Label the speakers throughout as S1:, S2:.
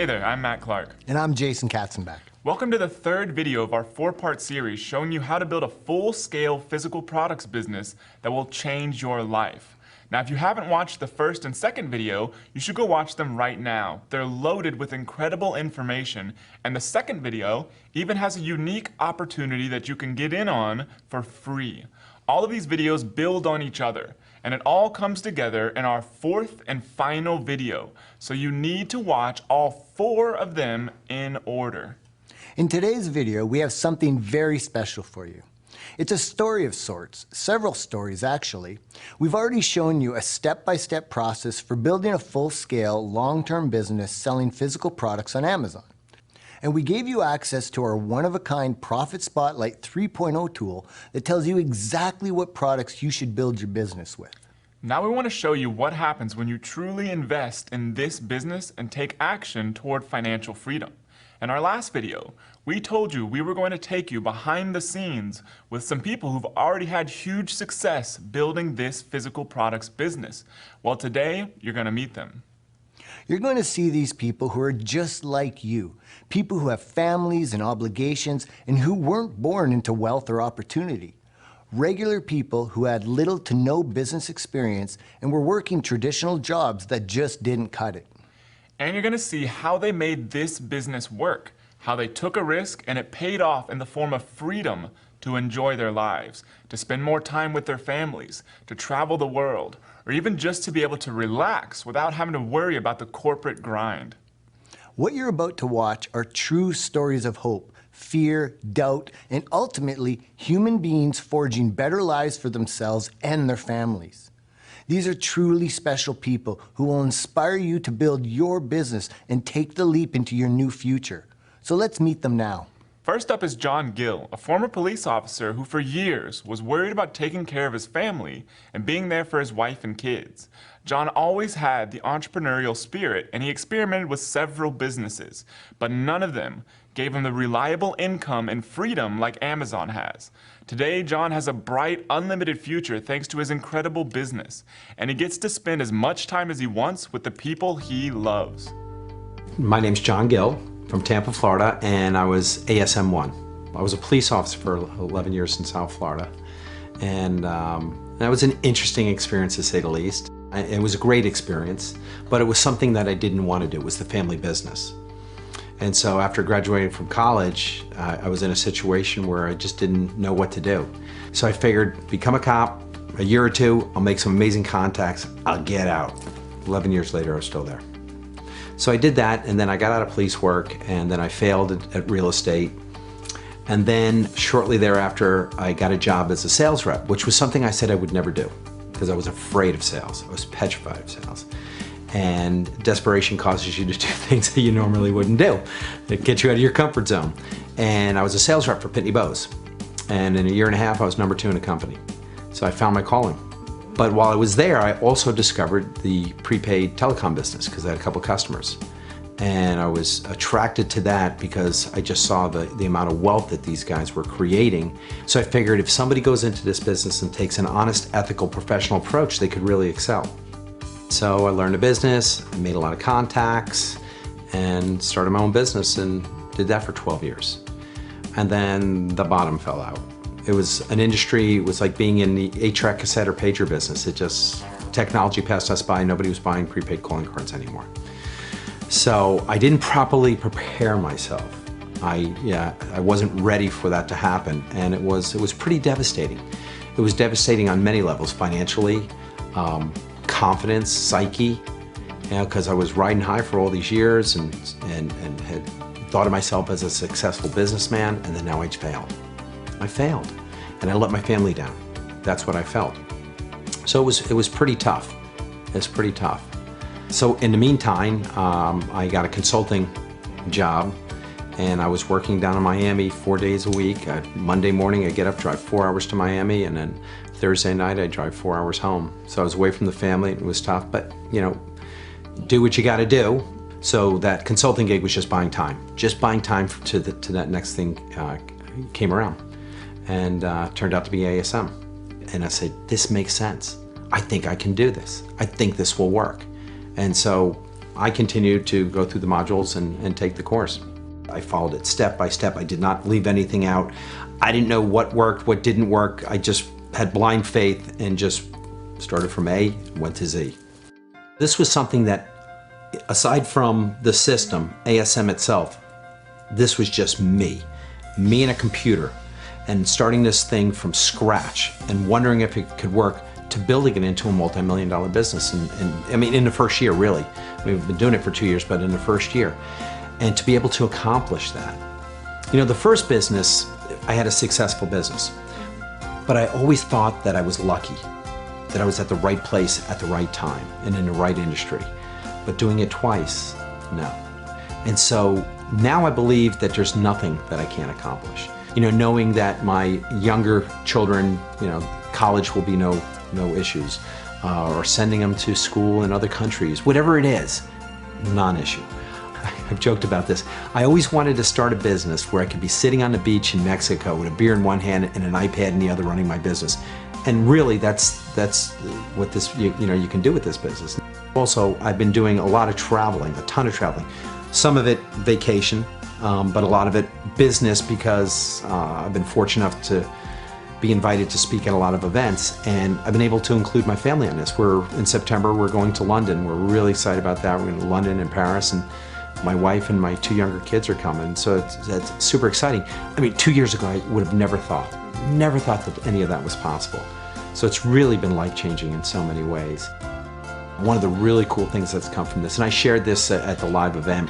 S1: Hey there, I'm Matt Clark.
S2: And I'm Jason Katzenbach.
S1: Welcome to the third video of our 4-part series showing you how to build a full-scale physical products business that will change your life. Now, if you haven't watched the first and second video, you should go watch them right now. They're loaded with incredible information, and the second video even has a unique opportunity that you can get in on for free. All of these videos build on each other, and it all comes together in our fourth and final video. So you need to watch all 4 of them in order.
S2: In today's video, we have something very special for you. It's a story of sorts, several stories actually. We've already shown you a step-by-step process for building a full-scale, long-term business selling physical products on Amazon. And we gave you access to our one-of-a-kind Profit Spotlight 3.0 tool that tells you exactly what products you should build your business with.
S1: Now we want to show you what happens when you truly invest in this business and take action toward financial freedom. In our last video, we told you we were going to take you behind the scenes with some people who've already had huge success building this physical products business. Well, today, you're going to meet them.
S2: You're going to see these people who are just like you, people who have families and obligations and who weren't born into wealth or opportunity. Regular people who had little to no business experience and were working traditional jobs that just didn't cut it.
S1: And you're going to see how they made this business work, how they took a risk and it paid off in the form of freedom to enjoy their lives, to spend more time with their families, to travel the world, or even just to be able to relax without having to worry about the corporate grind.
S2: What you're about to watch are true stories of hope, fear, doubt, and ultimately human beings forging better lives for themselves and their families. These are truly special people who will inspire you to build your business and take the leap into your new future. So let's meet them now.
S1: First up is John Gill, a former police officer who for years was worried about taking care of his family and being there for his wife and kids. John always had the entrepreneurial spirit and he experimented with several businesses, but none of them gave him the reliable income and freedom like Amazon has. Today, John has a bright, unlimited future thanks to his incredible business, and he gets to spend as much time as he wants with the people he loves.
S3: My name's John Gill from Tampa, Florida, and I was ASM 1. I was a police officer for 11 years in South Florida, and that was an interesting experience to say the least. It was a great experience, but it was something that I didn't want to do. It was the family business. And so after graduating from college, I was in a situation where I just didn't know what to do. So I figured, become a cop, a year or two, I'll make some amazing contacts, I'll get out. 11 years later, I was still there. So I did that, and then I got out of police work, and then I failed at real estate. And then shortly thereafter, I got a job as a sales rep, which was something I said I would never do because I was afraid of sales. I was petrified of sales. And desperation causes you to do things that you normally wouldn't do. It gets you out of your comfort zone. And I was a sales rep for Pitney Bowes. And in a year and a half, I was number 2 in the company. So I found my calling. But while I was there, I also discovered the prepaid telecom business because I had a couple customers. And I was attracted to that because I just saw the amount of wealth that these guys were creating. So I figured if somebody goes into this business and takes an honest, ethical, professional approach, they could really excel. So I learned the business, I made a lot of contacts, and started my own business and did that for 12 years. And then the bottom fell out. It was an industry, it was like being in the 8-track cassette or pager business. It just, technology passed us by, nobody was buying prepaid calling cards anymore. So I didn't properly prepare myself. I wasn't ready for that to happen, and it was pretty devastating. It was devastating on many levels, financially, confidence, psyche, because I was riding high for all these years and had thought of myself as a successful businessman, and then now I failed. I failed, and I let my family down. That's what I felt. So it was pretty tough. It was pretty tough. So in the meantime, I got a consulting job, and I was working down in Miami 4 days a week. Monday morning, I get up, drive 4 hours to Miami, and then Thursday night, I drive 4 hours home. So I was away from the family, it was tough, but you know, do what you gotta do. So that consulting gig was just buying time to that next thing came around, and turned out to be ASM. And I said, this makes sense. I think I can do this. I think this will work. And so I continued to go through the modules and take the course. I followed it step by step. I did not leave anything out. I didn't know what worked, what didn't work. I just had blind faith and just started from A, went to Z. This was something that, aside from the system, ASM itself, this was just me and a computer, and starting this thing from scratch and wondering if it could work, to building it into a multi-million-dollar business. And I mean, in the first year, really. We've been doing it for 2 years, but in the first year. And to be able to accomplish that. You know, the first business, I had a successful business, but I always thought that I was lucky, that I was at the right place at the right time and in the right industry. But doing it twice, no. And so now I believe that there's nothing that I can't accomplish. You know, knowing that my younger children, you know, college will be no issues, or sending them to school in other countries, whatever it is, non-issue. I've joked about this. I always wanted to start a business where I could be sitting on the beach in Mexico with a beer in one hand and an iPad in the other running my business. And really, that's what this, you know, you can do with this business. Also, I've been doing a lot of traveling, a ton of traveling. Some of it vacation, but a lot of it business, because I've been fortunate enough to be invited to speak at a lot of events, and I've been able to include my family on this. In September, we're going to London. We're really excited about that. We're going to London and Paris, and my wife and my 2 younger kids are coming, so that's super exciting. I mean, 2 years ago, I would have never thought that any of that was possible. So it's really been life-changing in so many ways. One of the really cool things that's come from this, and I shared this at the live event,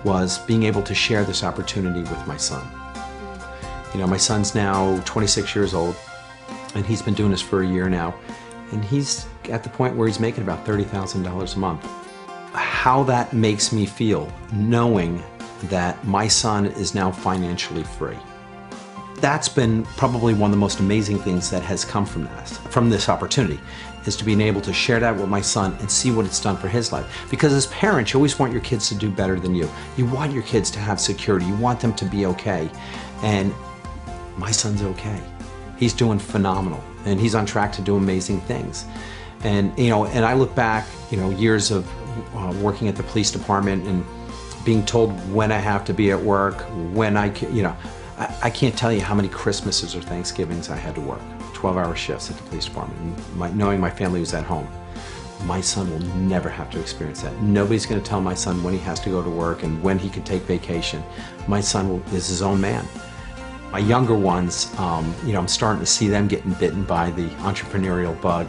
S3: was being able to share this opportunity with my son. You know, my son's now 26 years old, and he's been doing this for a year now, and he's at the point where he's making about $30,000 a month. How that makes me feel, knowing that my son is now financially free. That's been probably one of the most amazing things that has come from this opportunity, is to be able to share that with my son and see what it's done for his life. Because as parents, you always want your kids to do better than you. You want your kids to have security. You want them to be okay. And my son's okay. He's doing phenomenal, and he's on track to do amazing things. And you know, and I look back, you know, years of working at the police department and being told when I have to be at work, when I can, you know, I can't tell you how many Christmases or Thanksgivings I had to work, 12-hour shifts at the police department, and knowing my family was at home. My son will never have to experience that. Nobody's going to tell my son when he has to go to work and when he can take vacation. My son is his own man. My younger ones, you know, I'm starting to see them getting bitten by the entrepreneurial bug.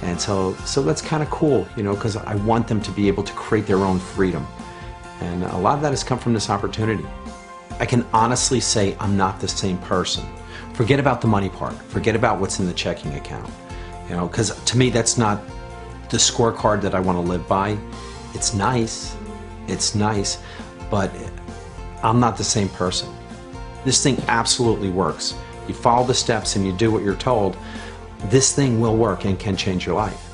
S3: And so that's kind of cool, you know, because I want them to be able to create their own freedom. And a lot of that has come from this opportunity. I can honestly say I'm not the same person. Forget about the money part. Forget about what's in the checking account. You know, because to me, that's not the scorecard that I want to live by. It's nice, but I'm not the same person. This thing absolutely works. You follow the steps and you do what you're told, this thing will work and can change your life.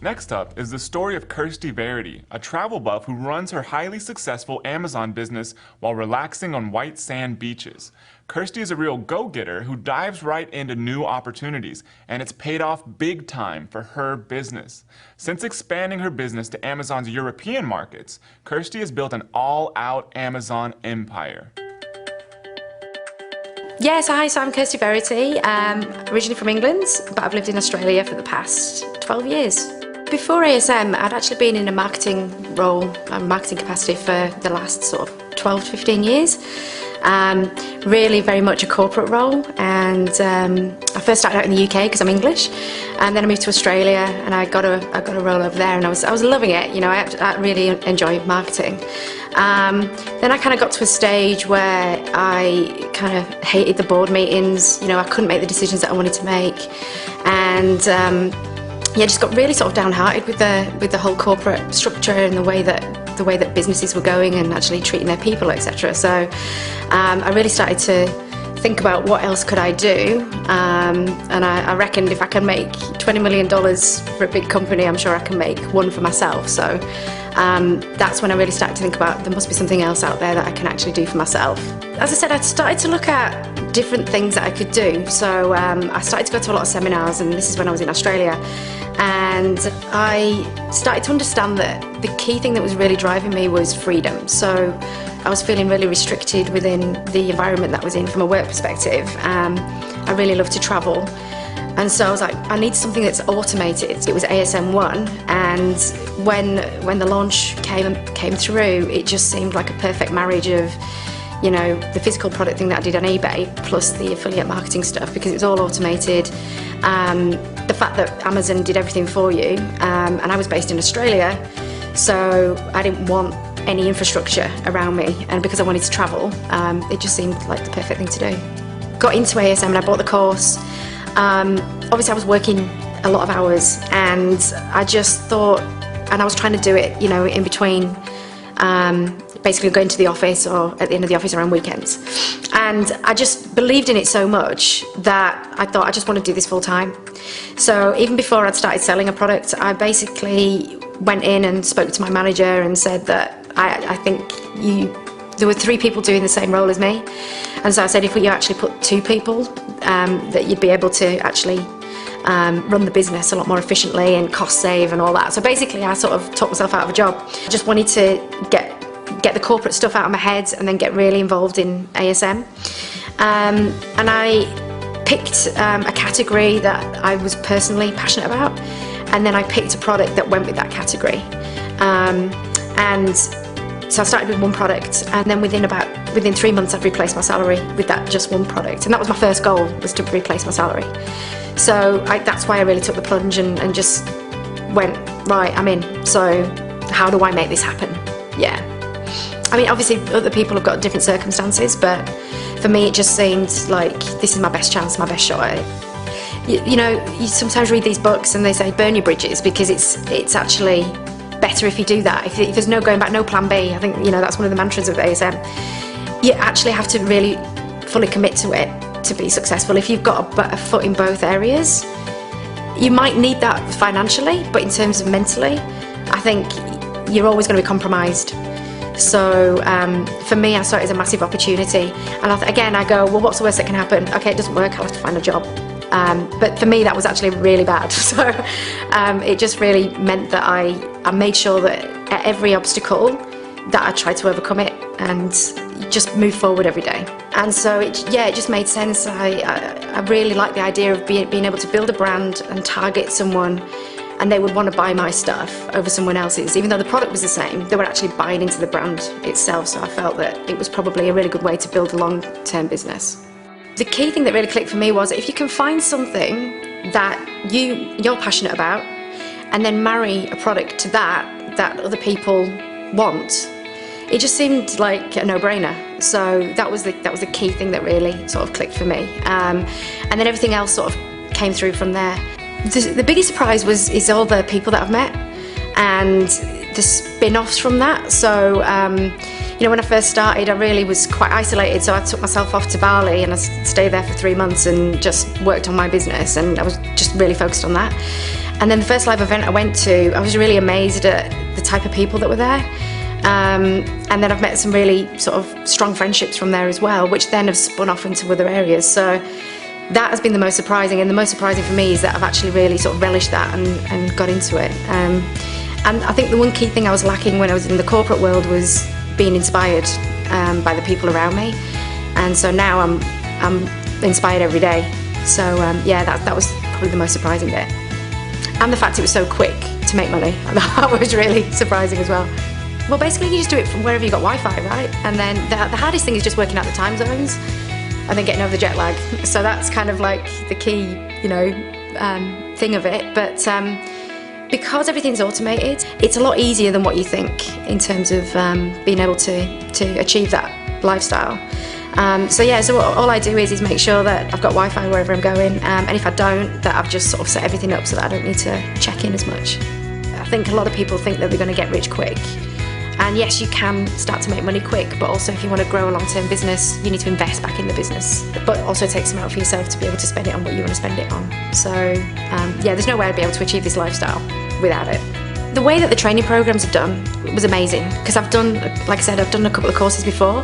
S1: Next up is the story of Kirsty Verity, a travel buff who runs her highly successful Amazon business while relaxing on white sand beaches. Kirsty is a real go-getter who dives right into new opportunities, and it's paid off big time for her business. Since expanding her business to Amazon's European markets, Kirsty has built an all-out Amazon empire.
S4: Yes, hi, so I'm Kirsty Verity, originally from England, but I've lived in Australia for the past 12 years. Before ASM, I'd actually been in a marketing role, a marketing capacity for the last sort of 12 to 15 years. Really very much a corporate role, and I first started out in the UK because I'm English, and then I moved to Australia and I got a role over there, and I was loving it. You know, I really enjoy marketing. Then I kind of got to a stage where I kind of hated the board meetings. You know, I couldn't make the decisions that I wanted to make, and yeah, just got really sort of downhearted with the whole corporate structure and the way that businesses were going and actually treating their people, etc. So I really started to think about what else could I do, and I reckoned if I can make $20 million for a big company, I'm sure I can make one for myself. So that's when I really started to think about there must be something else out there that I can actually do for myself. As I said, I started to look at different things that I could do. So I started to go to a lot of seminars, and this is when I was in Australia. And I started to understand that the key thing that was really driving me was freedom. So I was feeling really restricted within the environment that I was in from a work perspective. I really love to travel. And so I was like, I need something that's automated. It was ASM1, and when the launch came through, it just seemed like a perfect marriage of, you know, the physical product thing that I did on eBay plus the affiliate marketing stuff, because it was all automated. The fact that Amazon did everything for you, and I was based in Australia, so I didn't want any infrastructure around me, and because I wanted to travel, it just seemed like the perfect thing to do. Got into ASM and I bought the course. Obviously I was working a lot of hours, and I just thought, and I was trying to do it, you know, in between basically going to the office or at the end of the office or on weekends. And I just believed in it so much that I thought I just want to do this full time. So even before I'd started selling a product, I basically went in and spoke to my manager and said that I think there were 3 people doing the same role as me. And so I said, if you actually put 2 people, that you'd be able to actually run the business a lot more efficiently and cost save and all that. So basically I sort of talked myself out of a job. I just wanted to get the corporate stuff out of my head and then get really involved in ASM. And I picked a category that I was personally passionate about, and then I picked a product that went with that category. And so I started with one product, and then within 3 months I'd replaced my salary with that just one product, and that was my first goal, was to replace my salary. So that's why I really took the plunge and just went, right, I'm in, so how do I make this happen? Yeah. I mean, obviously other people have got different circumstances, but for me it just seemed like this is my best chance, my best shot at it. You know, you sometimes read these books and they say burn your bridges, because it's actually better if you do that. If there's no going back, no plan B. I think, you know, that's one of the mantras of ASM. You actually have to really fully commit to it to be successful. If you've got a foot in both areas, you might need that financially, but in terms of mentally, I think you're always going to be compromised. So for me, I saw it as a massive opportunity. And again, I go, well, what's the worst that can happen? Okay, it doesn't work, I'll have to find a job. But for me, that was actually really bad. So it just really meant that I made sure that at every obstacle that I tried to overcome it and just move forward every day. And so it just made sense. I really like the idea of being able to build a brand and target someone, and they would want to buy my stuff over someone else's. Even though the product was the same, they were actually buying into the brand itself. So I felt that it was probably a really good way to build a long-term business. The key thing that really clicked for me was if you can find something that you're passionate about and then marry a product to that other people want, it just seemed like a no-brainer. So that was the key thing that really sort of clicked for me. And then everything else sort of came through from there. The biggest surprise is all the people that I've met and the spin-offs from that. So you know, when I first started, I really was quite isolated, so I took myself off to Bali and I stayed there for 3 months and just worked on my business, and I was just really focused on that. And then the first live event I went to, I was really amazed at the type of people that were there. And then I've met some really sort of strong friendships from there as well, which then have spun off into other areas. So that has been the most surprising, and the most surprising for me is that I've actually really sort of relished that and got into it. And I think the one key thing I was lacking when I was in the corporate world was being inspired by the people around me, and so now I'm inspired every day. So yeah, that was probably the most surprising bit, and the fact it was so quick to make money. That was really surprising as well. Well, basically you just do it from wherever you got Wi-Fi, right? And then the hardest thing is just working out the time zones and then getting over the jet lag. So that's kind of like the key, you know, thing of it. But because everything's automated, it's a lot easier than what you think in terms of being able to achieve that lifestyle. So yeah, so all I do is make sure that I've got Wi-Fi wherever I'm going, and if I don't, that I've just sort of set everything up so that I don't need to check in as much. I think a lot of people think that they're going to get rich quick. And yes, you can start to make money quick, but also if you want to grow a long-term business, you need to invest back in the business, but also take some out for yourself to be able to spend it on what you want to spend it on. So yeah, there's no way I'd be able to achieve this lifestyle without it. The way that the training programs are done was amazing, because I've done, like I said, I've done a couple of courses before,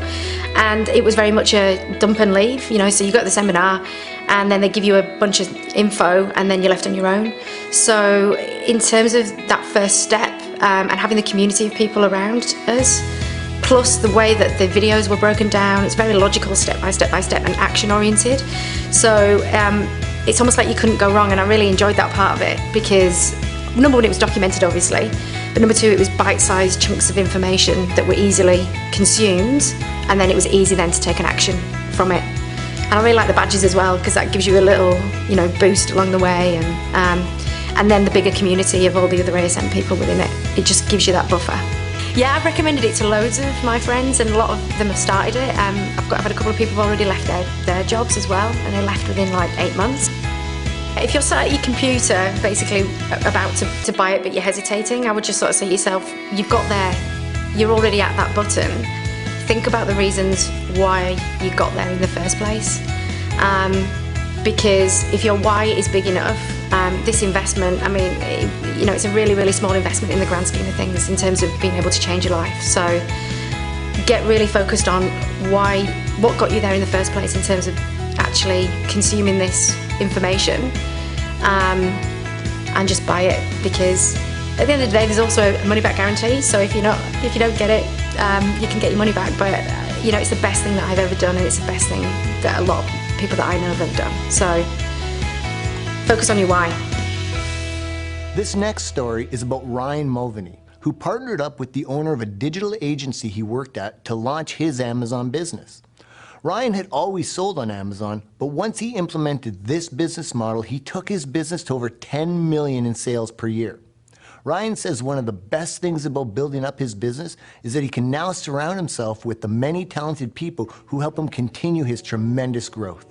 S4: and it was very much a dump and leave, you know, so you go to the seminar and then they give you a bunch of info and then you're left on your own. So in terms of that first step and having the community of people around us, plus the way that the videos were broken down, it's very logical, step by step and action oriented. So it's almost like you couldn't go wrong, and I really enjoyed that part of it, because number one, it was documented obviously, but number two, it was bite-sized chunks of information that were easily consumed, and then it was easy then to take an action from it. And I really like the badges as well, because that gives you a little, you know, boost along the way, and then the bigger community of all the other ASM people within it, it just gives you that buffer. Yeah, I've recommended it to loads of my friends, and a lot of them have started it. I've had a couple of people who've already left their jobs as well, and they left within like 8 months. If you're sat at your computer, basically about to buy it, but you're hesitating, I would just sort of say to yourself, you've got there, you're already at that button. Think about the reasons why you got there in the first place. Because if your why is big enough, this investment, I mean, you know, it's a really, really small investment in the grand scheme of things in terms of being able to change your life. So get really focused on what got you there in the first place in terms of actually consuming this information, and just buy it, because at the end of the day there's also a money back guarantee, so if you don't get it, you can get your money back. But you know, it's the best thing that I've ever done, and it's the best thing that a lot of people that I know have ever done. So focus on your why.
S2: This next story is about Ryan Mulvaney, who partnered up with the owner of a digital agency he worked at to launch his Amazon business. Ryan had always sold on Amazon, but once he implemented this business model, he took his business to over 10 million in sales per year. Ryan says one of the best things about building up his business is that he can now surround himself with the many talented people who help him continue his tremendous growth.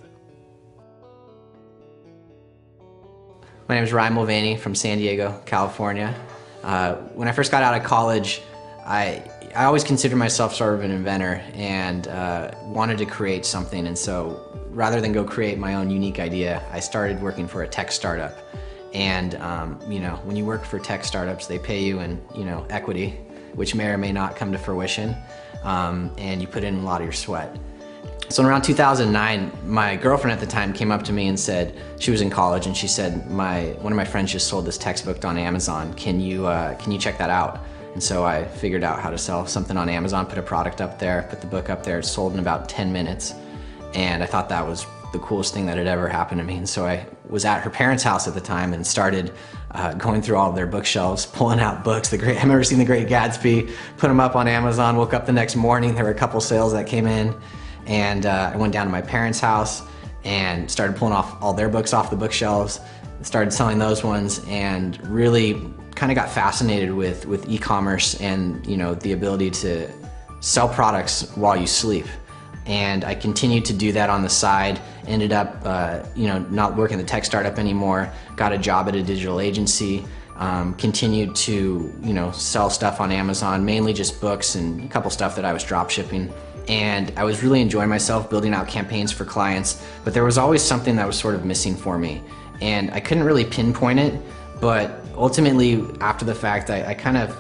S5: My name is Ryan Mulvaney from San Diego, California. When I first got out of college, I always considered myself sort of an inventor, and wanted to create something. And so rather than go create my own unique idea, I started working for a tech startup. And you know, when you work for tech startups, they pay you in, you know, equity, which may or may not come to fruition, and you put in a lot of your sweat. So in around 2009, my girlfriend at the time came up to me and said, she was in college, and she said, one of my friends just sold this textbook on Amazon. Can you check that out? And so I figured out how to sell something on Amazon, put a product up there, put the book up there. It sold in about 10 minutes. And I thought that was the coolest thing that had ever happened to me. And so I was at her parents' house at the time and started going through all of their bookshelves, pulling out books. I remember seeing The Great Gatsby, put them up on Amazon, woke up the next morning, there were a couple sales that came in. And I went down to my parents' house and started pulling off all their books off the bookshelves, started selling those ones, and really kind of got fascinated with e-commerce and, you know, the ability to sell products while you sleep. And I continued to do that on the side, ended up you know, not working the tech startup anymore, got a job at a digital agency, continued to, you know, sell stuff on Amazon, mainly just books and a couple stuff that I was drop shipping. And I was really enjoying myself building out campaigns for clients, but there was always something that was sort of missing for me. And I couldn't really pinpoint it, but ultimately, after the fact, I kind of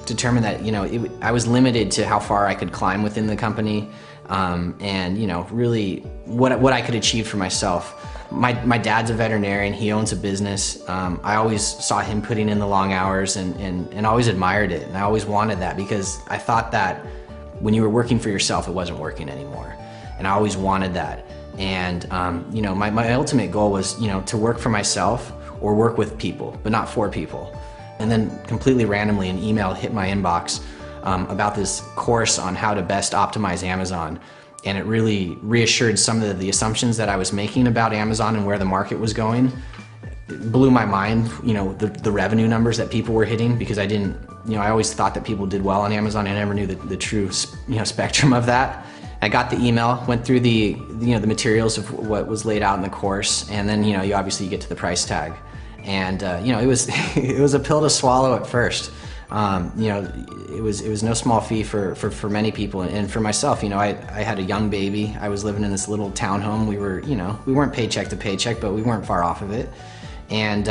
S5: determined that, you know, I was limited to how far I could climb within the company, and, you know, really what I could achieve for myself. My dad's a veterinarian, he owns a business. I always saw him putting in the long hours and always admired it, and I always wanted that, because I thought that when you were working for yourself, it wasn't working anymore. And I always wanted that. And you know, my ultimate goal was, you know, to work for myself or work with people, but not for people. And then completely randomly an email hit my inbox about this course on how to best optimize Amazon. And it really reassured some of the assumptions that I was making about Amazon and where the market was going. It blew my mind, you know, the revenue numbers that people were hitting, because I didn't, you know, I always thought that people did well on Amazon. I never knew the true, you know, spectrum of that. I got the email, went through the materials of what was laid out in the course, and then, you know, you obviously get to the price tag. And you know, it was it was a pill to swallow at first. You know, it was no small fee for many people, and for myself, you know, I had a young baby. I was living in this little townhome. We were, you know, we weren't paycheck to paycheck, but we weren't far off of it. And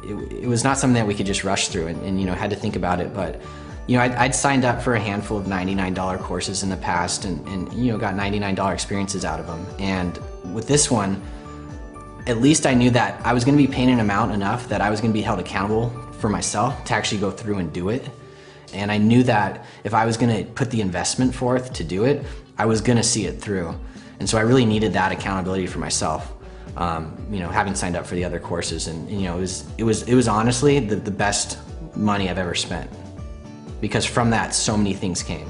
S5: it was not something that we could just rush through and had to think about it. But I'd signed up for a handful of $99 courses in the past and got $99 experiences out of them. And with this one, at least I knew that I was going to be paying an amount enough that I was going to be held accountable for myself to actually go through and do it. And I knew that if I was going to put the investment forth to do it, I was going to see it through. And so I really needed that accountability for myself, having signed up for the other courses. And it was honestly the best money I've ever spent, because from that so many things came.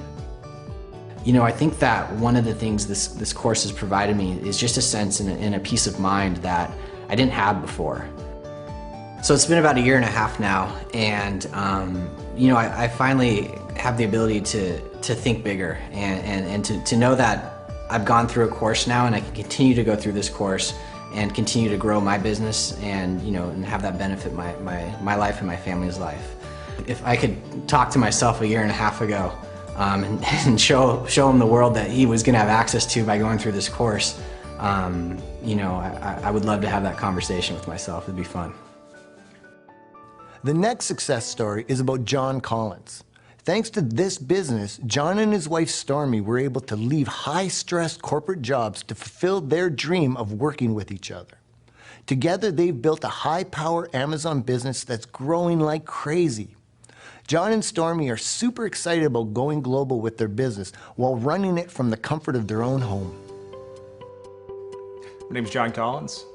S5: I think that one of the things this course has provided me is just a sense and a peace of mind that I didn't have before. So it's been about 1.5 years now, and I finally have the ability to think bigger and to know that I've gone through a course now, and I can continue to go through this course and continue to grow my business and and have that benefit my life and my family's life. If I could talk to myself 1.5 years ago and show him the world that he was going to have access to by going through this course, I would love to have that conversation with myself. It'd be fun.
S2: The next success story is about John Collins. Thanks to this business, John and his wife Stormy were able to leave high-stress corporate jobs to fulfill their dream of working with each other. Together, they've built a high-power Amazon business that's growing like crazy. John and Stormy are super excited about going global with their business while running it from the comfort of their own home.
S6: My name is John Collins.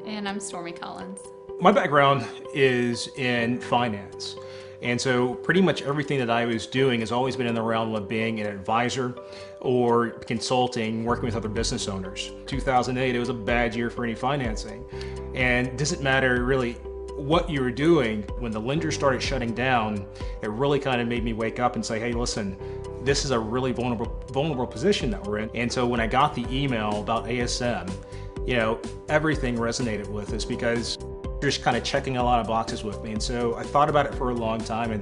S7: And I'm Stormy Collins.
S6: My background is in finance. And so pretty much everything that I was doing has always been in the realm of being an advisor or consulting, working with other business owners. 2008, it was a bad year for any financing. And it doesn't matter really what you were doing. When the lenders started shutting down, it really kind of made me wake up and say, hey, listen, this is a really vulnerable position that we're in. And so when I got the email about ASM, everything resonated with us because you're just kind of checking a lot of boxes with me. And so I thought about it for a long time, and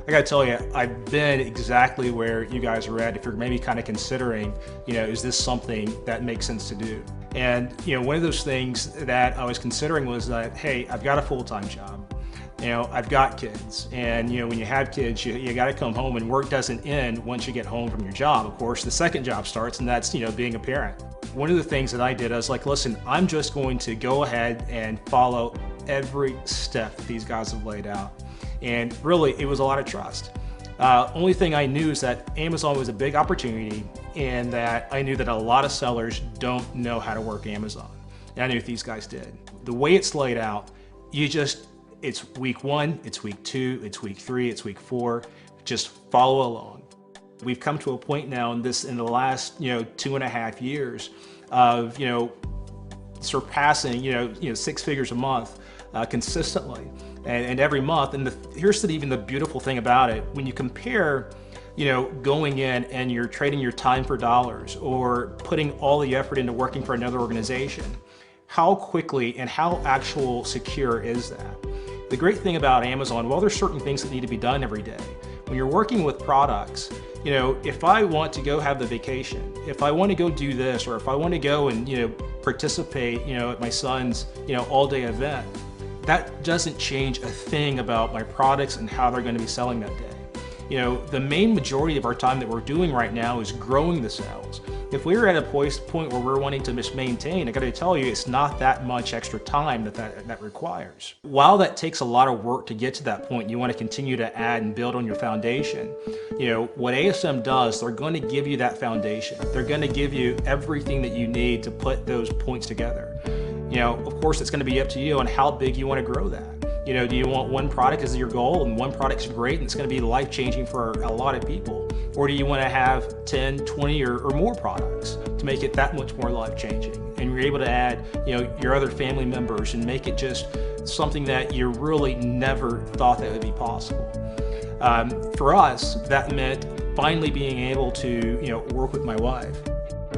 S6: I gotta tell you, I've been exactly where you guys are at. If you're maybe kind of considering, is this something that makes sense to do? And one of those things that I was considering was that, hey, I've got a full-time job. I've got kids, and when you have kids, you got to come home, and work doesn't end once you get home from your job. Of course, the second job starts, and that's being a parent. One of the things that I did, I was like, listen, I'm just going to go ahead and follow every step that these guys have laid out. And really, it was a lot of trust. Only thing I knew is that Amazon was a big opportunity, and that I knew that a lot of sellers don't know how to work Amazon. And I knew these guys did. The way it's laid out, it's week 1, it's week 2, it's week 3, it's week 4. Just follow along. We've come to a point now in the last 2.5 years of surpassing 6 figures a month consistently, and every month. And here's even the beautiful thing about it: when you compare going in and you're trading your time for dollars, or putting all the effort into working for another organization, how quickly and how actual secure is that? The great thing about Amazon, well, there's certain things that need to be done every day. When you're working with products, if I want to go have the vacation, if I want to go do this, or if I want to go and participate at my son's all-day event, that doesn't change a thing about my products and how they're going to be selling that day. The main majority of our time that we're doing right now is growing the sales. If we were at a point where we're wanting to just maintain, I got to tell you, it's not that much extra time that requires. While that takes a lot of work to get to that point, you want to continue to add and build on your foundation. What ASM does, they're going to give you that foundation. They're going to give you everything that you need to put those points together. Of course, it's going to be up to you on how big you want to grow that. Do you want one product as your goal, and one product's great and it's going to be life-changing for a lot of people? Or do you want to have 10, 20 or more products to make it that much more life-changing? And you're able to add your other family members and make it just something that you really never thought that would be possible. For us, that meant finally being able to work with my wife.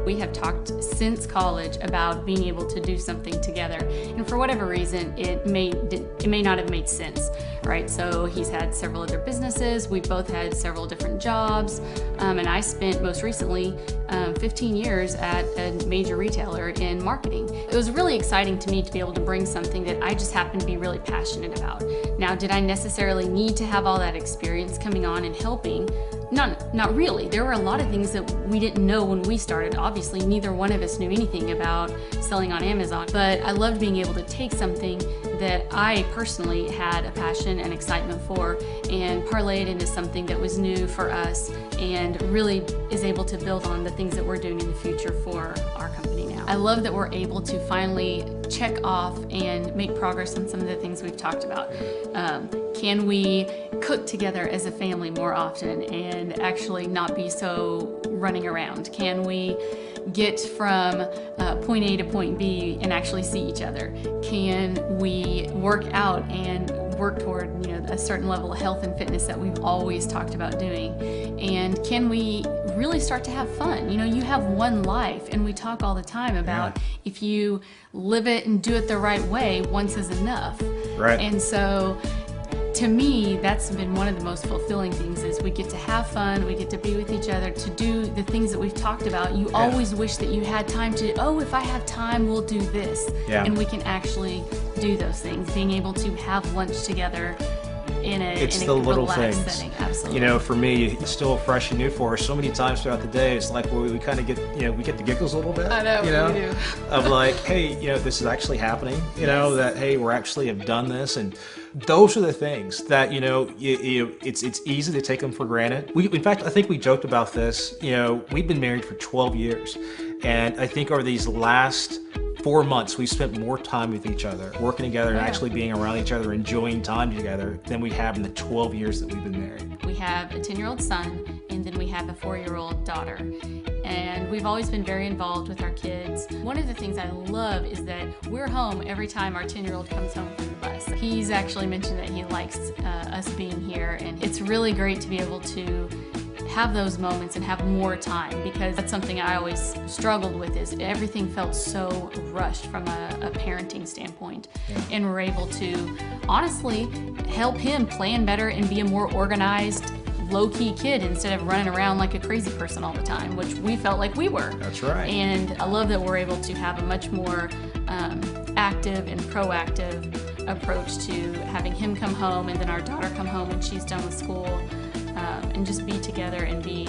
S7: We have talked since college about being able to do something together, and for whatever reason, it may not have made sense, right? So he's had several other businesses, we've both had several different jobs, and I spent most recently 15 years at a major retailer in marketing. It was really exciting to me to be able to bring something that I just happen to be really passionate about. Now, did I necessarily need to have all that experience coming on and helping? Not really. There were a lot of things that we didn't know when we started. Obviously, neither one of us knew anything about selling on Amazon, but I loved being able to take something that I personally had a passion and excitement for and parlay it into something that was new for us and really is able to build on the things that we're doing in the future for our company now. I love that we're able to finally check off and make progress on some of the things we've talked about. Can we cook together as a family more often and actually not be so running around? Can we get from point A to point B and actually see each other? Can we work out and work toward a certain level of health and fitness that we've always talked about doing? And can we really start to have fun? You have one life, and we talk all the time about if you live it and do it the right way, once is enough.
S6: Right.
S7: And so to me, that's been one of the most fulfilling things is we get to have fun, we get to be with each other, to do the things that we've talked about. You always wish that you had time to, if I have time, we'll do this. And we can actually do those things. Being able to have lunch together in a
S6: the little
S7: relaxed
S6: things.
S7: setting. Absolutely.
S6: For me, it's still fresh and new for us. So many times throughout the day, it's like we kind of get, we get the giggles a little bit.
S7: I know, we do.
S6: Of like, hey, this is actually happening. That hey, we're actually have done this, and those are the things that it's easy to take them for granted. In fact, I think we joked about this. We've been married for 12 years, and I think over these last 4 months, we spent more time with each other, working together and actually being around each other, enjoying time together than we have in the 12 years that we've been married.
S7: We have a 10-year-old son, and then we have a 4-year-old daughter. And we've always been very involved with our kids. One of the things I love is that we're home every time our 10-year-old comes home from the bus. He's actually mentioned that he likes us being here, and it's really great to be able to have those moments and have more time, because that's something I always struggled with, is everything felt so rushed from a parenting standpoint. And we're able to honestly help him plan better and be a more organized, low-key kid instead of running around like a crazy person all the time, which we felt like we were.
S6: That's right.
S7: And I love that we're able to have a much more active and proactive approach to having him come home and then our daughter come home when she's done with school, and just be together and be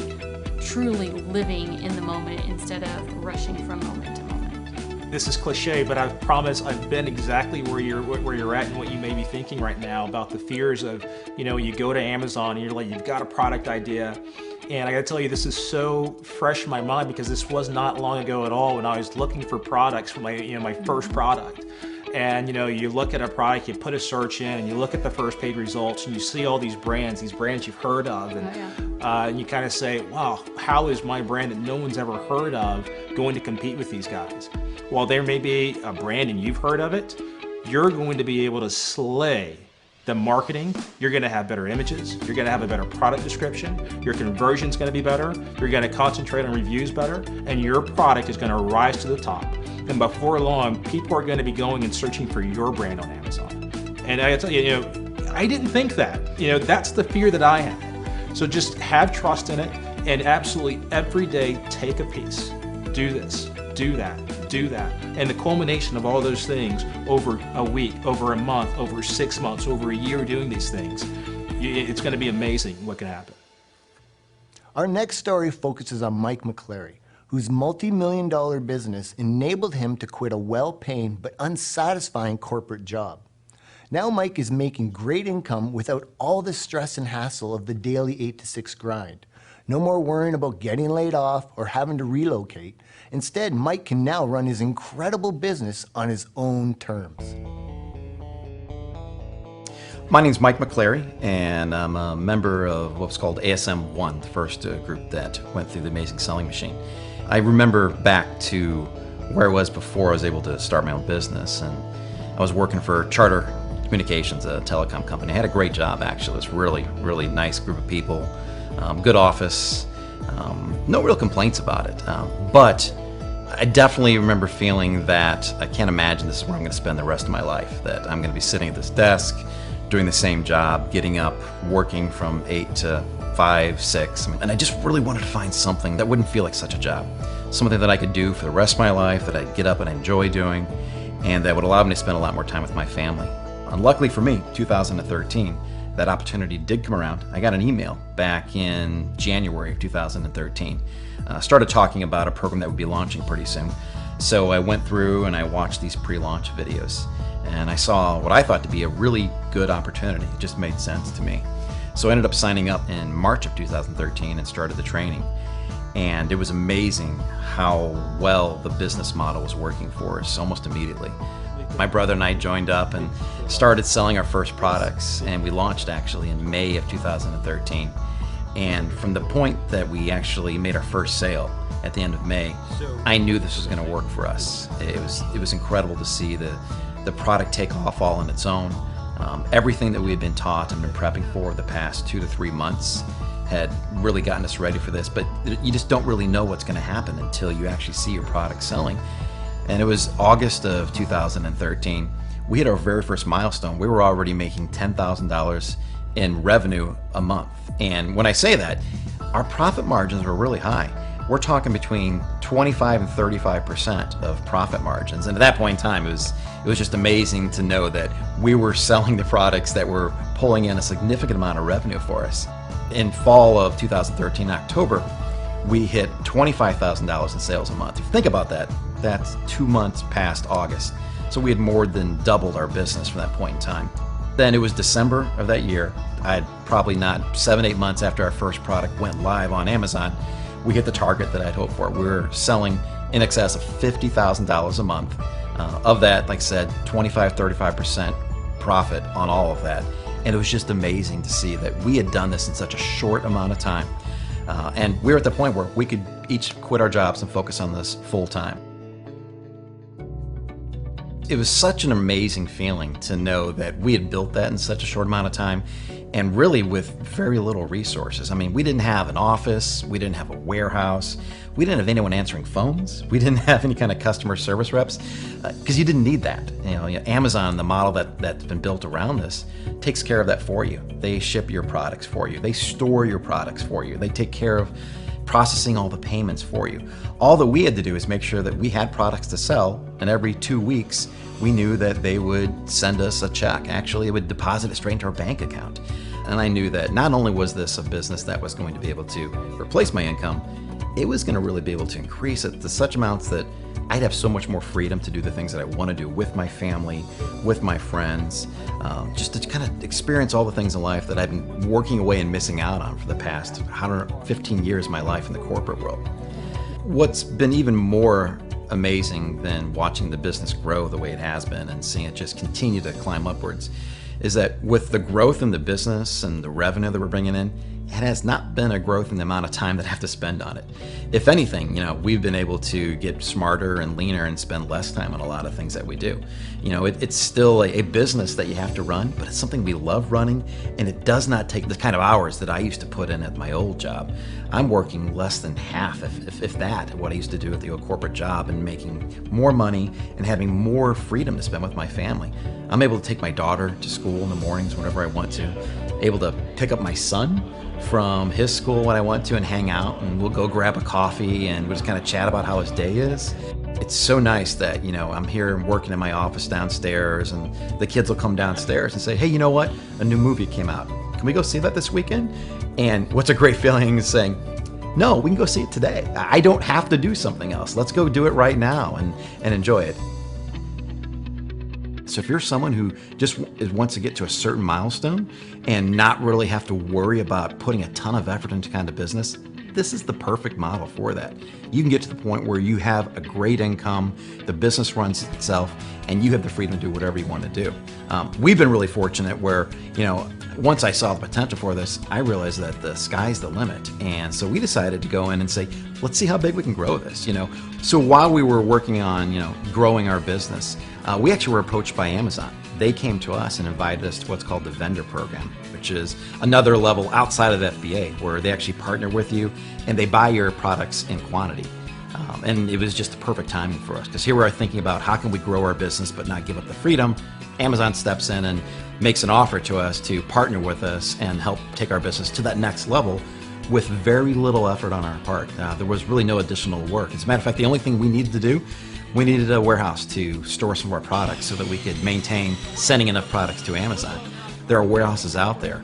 S7: truly living in the moment instead of rushing from moment to moment.
S6: This is cliche, but I promise I've been exactly where you're at and what you may be thinking right now about the fears of, you go to Amazon and you're like, you've got a product idea. And I gotta tell you, this is so fresh in my mind because this was not long ago at all when I was looking for products for my, my first product. And you look at a product, you put a search in, and you look at the first page results, and you see all these brands you've heard of, and you kind of say, wow, how is my brand that no one's ever heard of going to compete with these guys? While there may be a brand and you've heard of it, you're going to be able to slay the marketing. You're going to have better images, you're going to have a better product description, your conversion's going to be better, you're going to concentrate on reviews better, and your product is going to rise to the top. And before long, people are going to be going and searching for your brand on Amazon. And I tell you, I didn't think that. That's the fear that I had. So just have trust in it, and absolutely every day take a piece. Do this, do that, do that. And the culmination of all those things over a week, over a month, over 6 months, over a year doing these things, it's going to be amazing what can happen.
S2: Our next story focuses on Mike McClary, whose multi-million-dollar business enabled him to quit a well-paying but unsatisfying corporate job. Now Mike is making great income without all the stress and hassle of the daily 8 to 6 grind. No more worrying about getting laid off or having to relocate. Instead, Mike can now run his incredible business on his own terms.
S8: My name's Mike McClary, and I'm a member of what's called ASM 1, the first group that went through the Amazing Selling Machine. I remember back to where I was before I was able to start my own business, and I was working for Charter Communications, a telecom company. I had a great job, actually. It was really, really nice group of people, good office, No real complaints about it, but I definitely remember feeling that I can't imagine this is where I'm going to spend the rest of my life, that I'm going to be sitting at this desk, doing the same job, getting up, working from 8 to 5, 6, and I just really wanted to find something that wouldn't feel like such a job. Something that I could do for the rest of my life, that I'd get up and enjoy doing, and that would allow me to spend a lot more time with my family. And luckily for me, 2013, that opportunity did come around. I got an email back in January of 2013. Started talking about a program that would be launching pretty soon. So I went through and I watched these pre-launch videos, and I saw what I thought to be a really good opportunity. It just made sense to me. So I ended up signing up in March of 2013 and started the training. And it was amazing how well the business model was working for us almost immediately. My brother and I joined up and started selling our first products, and we launched actually in May of 2013. And from the point that we actually made our first sale at the end of May, I knew this was going to work for us. It was incredible to see the product take off all on its own. Everything that we had been taught and been prepping for the past 2 to 3 months had really gotten us ready for this, but you just don't really know what's going to happen until you actually see your product selling. And it was August of 2013. We hit our very first milestone. We were already making $10,000 in revenue a month. And when I say that, our profit margins were really high. We're talking between 25 and 35% of profit margins. And at that point in time, it was just amazing to know that we were selling the products that were pulling in a significant amount of revenue for us. In fall of 2013, October, we hit $25,000 in sales a month. If you think about that, that's 2 months past August. So we had more than doubled our business from that point in time. Then it was December of that year. I'd probably not 7, 8 months after our first product went live on Amazon, we hit the target that I'd hoped for. We were selling in excess of $50,000 a month. Of that, like I said, 25, 35% profit on all of that. And it was just amazing to see that we had done this in such a short amount of time. And we were at the point where we could each quit our jobs and focus on this full time. It was such an amazing feeling to know that we had built that in such a short amount of time, and really with very little resources. I mean, we didn't have an office, we didn't have a warehouse, we didn't have anyone answering phones, we didn't have any kind of customer service reps, because you didn't need that. Amazon, the model that's been built around this, takes care of that for you. They ship your products for you, they store your products for you, they take care of processing all the payments for you. All that we had to do is make sure that we had products to sell, and every 2 weeks we knew that they would send us a check. Actually, it would deposit it straight into our bank account. And I knew that not only was this a business that was going to be able to replace my income, it was going to really be able to increase it to such amounts that I'd have so much more freedom to do the things that I want to do with my family, with my friends, just to kind of experience all the things in life that I've been working away and missing out on for the past 115 years of my life in the corporate world. What's been even more amazing than watching the business grow the way it has been and seeing it just continue to climb upwards is that with the growth in the business and the revenue that we're bringing in, it has not been a growth in the amount of time that I have to spend on it. If anything, we've been able to get smarter and leaner and spend less time on a lot of things that we do. It's still a business that you have to run, but it's something we love running, and it does not take the kind of hours that I used to put in at my old job. I'm working less than half, if that, what I used to do at the old corporate job, and making more money and having more freedom to spend with my family. I'm able to take my daughter to school in the mornings whenever I want to, able to pick up my son from his school when I want to and hang out, and we'll go grab a coffee and we'll just kind of chat about how his day is. It's so nice that, I'm here working in my office downstairs, and the kids will come downstairs and say, hey, you know what? A new movie came out. Can we go see that this weekend? And what's a great feeling is saying, no, we can go see it today. I don't have to do something else. Let's go do it right now and enjoy it. So if you're someone who just wants to get to a certain milestone and not really have to worry about putting a ton of effort into kind of business, this is the perfect model for that. You can get to the point where you have a great income, the business runs itself, and you have the freedom to do whatever you want to do. We've been really fortunate where, once I saw the potential for this, I realized that the sky's the limit. And so we decided to go in and say, let's see how big we can grow this, So while we were working on, growing our business, we actually were approached by Amazon. they came to us and invited us to what's called the vendor program, which is another level outside of the FBA where they actually partner with you and they buy your products in quantity. And it was just the perfect timing for us because here we are thinking about how can we grow our business but not give up the freedom. Amazon steps in and makes an offer to us to partner with us and help take our business to that next level with very little effort on our part. There was really no additional work. As a matter of fact, the only thing we needed to do, we needed a warehouse to store some of our products so that we could maintain sending enough products to Amazon. There are warehouses out there.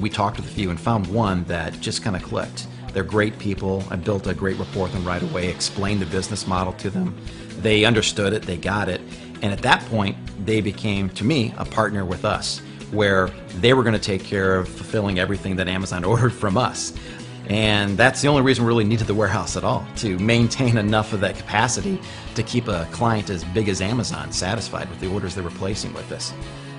S8: We talked with a few and found one that just kind of clicked. They're great people. I built a great rapport with them right away, explained the business model to them. They understood it, they got it. And at that point, they became, to me, a partner with us, where they were going to take care of fulfilling everything that Amazon ordered from us. And that's the only reason we really needed the warehouse at all, to maintain enough of that capacity to keep a client as big as Amazon satisfied with the orders they were placing with us.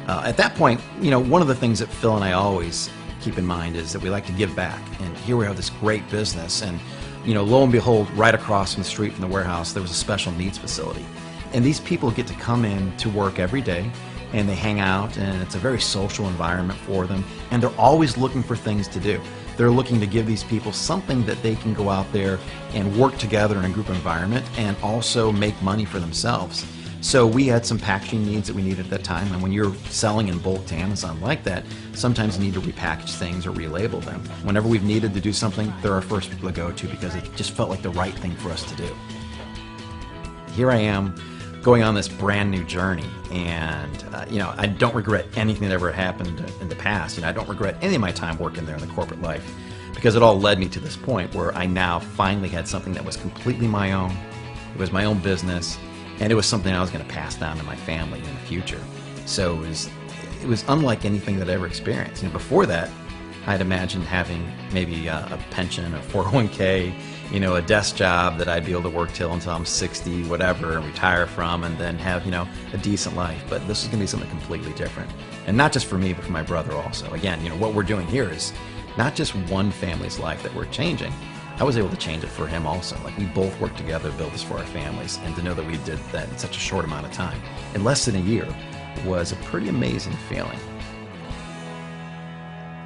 S8: At that point, one of the things that Phil and I always keep in mind is that we like to give back. And here we have this great business, and lo and behold, right across from the street from the warehouse, there was a special needs facility. And these people get to come in to work every day, and they hang out, and it's a very social environment for them, and they're always looking for things to do. They're looking to give these people something that they can go out there and work together in a group environment and also make money for themselves. So we had some packaging needs that we needed at that time, and when you're selling in bulk to Amazon like that, sometimes you need to repackage things or relabel them. Whenever we've needed to do something, they're our first people to go to because it just felt like the right thing for us to do. Here I am going on this brand new journey, and I don't regret anything that ever happened in the past. I don't regret any of my time working there in the corporate life because it all led me to this point where I now finally had something that was completely my own. It was my own business, and it was something I was going to pass down to my family in the future. So it was unlike anything that I ever experienced. Before that, I'd imagined having maybe a pension, a 401k, a desk job that I'd be able to work till until I'm 60, whatever, and retire from, and then have, a decent life. But this is going to be something completely different. And not just for me, but for my brother also. Again, what we're doing here is not just one family's life that we're changing. I was able to change it for him also. Like, we both worked together to build this for our families, and to know that we did that in such a short amount of time, in less than a year, was a pretty amazing feeling.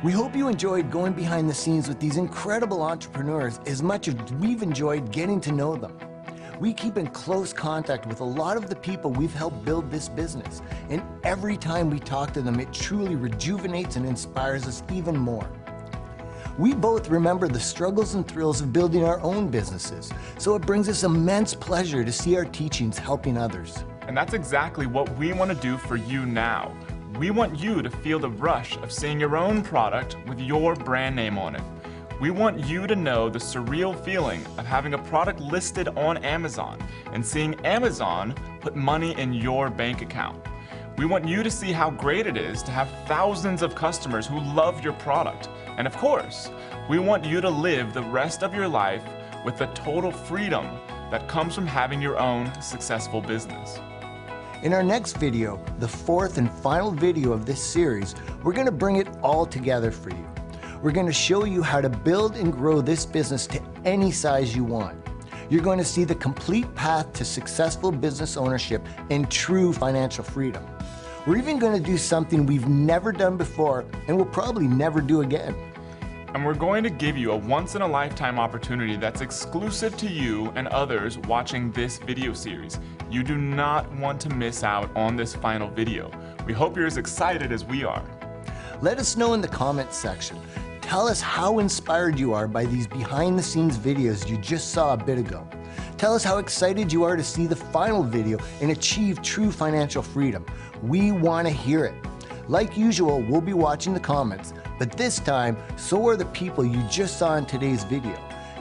S2: We hope you enjoyed going behind the scenes with these incredible entrepreneurs as much as we've enjoyed getting to know them. We keep in close contact with a lot of the people we've helped build this business, and every time we talk to them, it truly rejuvenates and inspires us even more. We both remember the struggles and thrills of building our own businesses, so it brings us immense pleasure to see our teachings helping others.
S1: And that's exactly what we want to do for you now. We want you to feel the rush of seeing your own product with your brand name on it. We want you to know the surreal feeling of having a product listed on Amazon and seeing Amazon put money in your bank account. We want you to see how great it is to have thousands of customers who love your product. And of course, we want you to live the rest of your life with the total freedom that comes from having your own successful business.
S2: In our next video, the fourth and final video of this series, we're going to bring it all together for you. We're going to show you how to build and grow this business to any size you want. You're going to see the complete path to successful business ownership and true financial freedom. We're even going to do something we've never done before and will probably never do again.
S1: And we're going to give you a once-in-a-lifetime opportunity that's exclusive to you and others watching this video series. You do not want to miss out on this final video. We hope you're as excited as we are.
S2: Let us know in the comments section. Tell us how inspired you are by these behind-the-scenes videos you just saw a bit ago. Tell us how excited you are to see the final video and achieve true financial freedom. We want to hear it. Like usual, we'll be watching the comments, but this time, so are the people you just saw in today's video.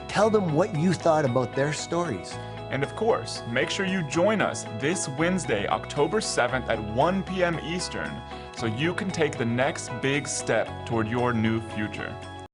S2: Tell them what you thought about their stories.
S1: And of course, make sure you join us this Wednesday, October 7th at 1 p.m. Eastern, so you can take the next big step toward your new future.